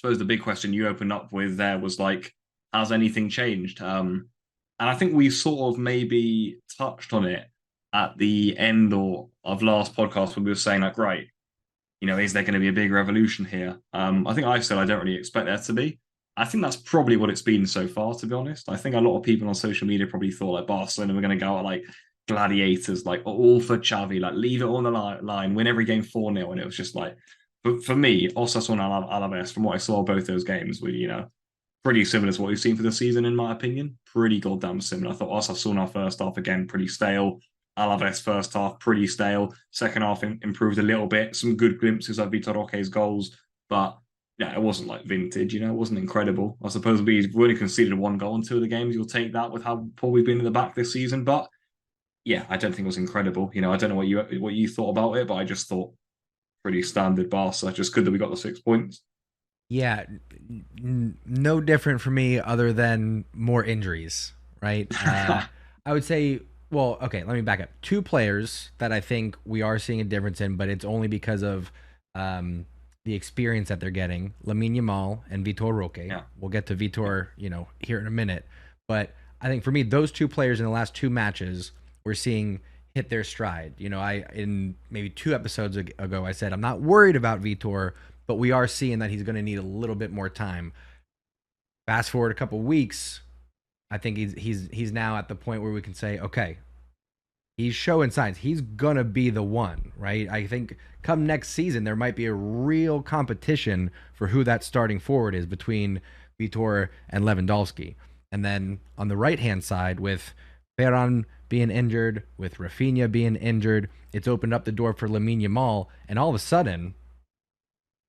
suppose the big question you opened up with there was like, has anything changed? And I think we sort of maybe touched on it at the end or of last podcast when we were saying like, right, is there going to be a big revolution here? I think I said I don't really expect there to be. I think that's probably what it's been so far, to be honest. I think a lot of people on social media probably thought like Barcelona were going to go out like gladiators, like all for Xavi, like leave it on the line, win every game 4-0. And it was just like, but for me, Osasuna and Alaves, from what I saw both those games, were, pretty similar to what we've seen for the season, in my opinion. Pretty goddamn similar. I thought Osasuna first half, again, pretty stale. Alaves first half, pretty stale. Second half improved a little bit. Some good glimpses of Vitor Roque's goals, but yeah, it wasn't like vintage. It wasn't incredible. I suppose we've only conceded one goal in 2 of the games. You'll take that with how poor we've been in the back this season, but yeah, I don't think it was incredible. I don't know what you thought about it, but I just thought pretty standard Barca. Just good that we got the 6 points. Yeah, no different for me other than more injuries, right? I would say, well, okay, let me back up. Two players that I think we are seeing a difference in, but it's only because of the experience that they're getting. Lamine Yamal and Vitor Roque. Yeah. We'll get to Vitor, here in a minute. But I think for me, those two players in the last two matches, we're seeing hit their stride. I in maybe 2 episodes ago, I said I'm not worried about Vitor, but we are seeing that he's going to need a little bit more time. Fast forward a couple weeks, I think he's now at the point where we can say, okay, he's showing signs. He's gonna be the one, right? I think come next season there might be a real competition for who that starting forward is between Vitor and Lewandowski. And then on the right hand side, with Ferran being injured, with Rafinha being injured, it's opened up the door for Lamine Yamal, and all of a sudden,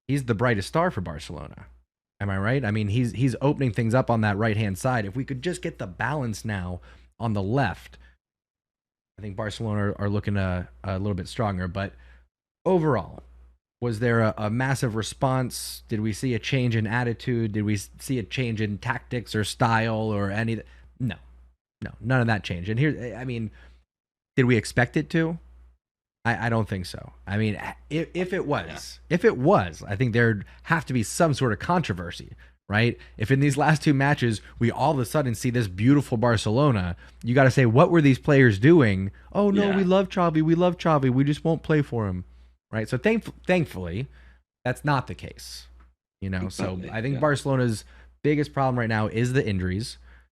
he's the brightest star for Barcelona. Am I right? I mean, he's opening things up on that right hand side. If we could just get the balance now on the left, I think Barcelona are looking a little bit stronger. But overall, was there a massive response? Did we see a change in attitude? Did we see a change in tactics or style or any? No, none of that changed. And here, I mean, did we expect it to? I don't think so. I mean, if it was, I think there'd have to be some sort of controversy, right? If in these last two matches we all of a sudden see this beautiful Barcelona, you got to say, what were these players doing? Oh no, Yeah. we love Xavi, we just won't play for him, right? So thankfully, that's not the case, So Exactly, I think yeah. Barcelona's biggest problem right now is the injuries.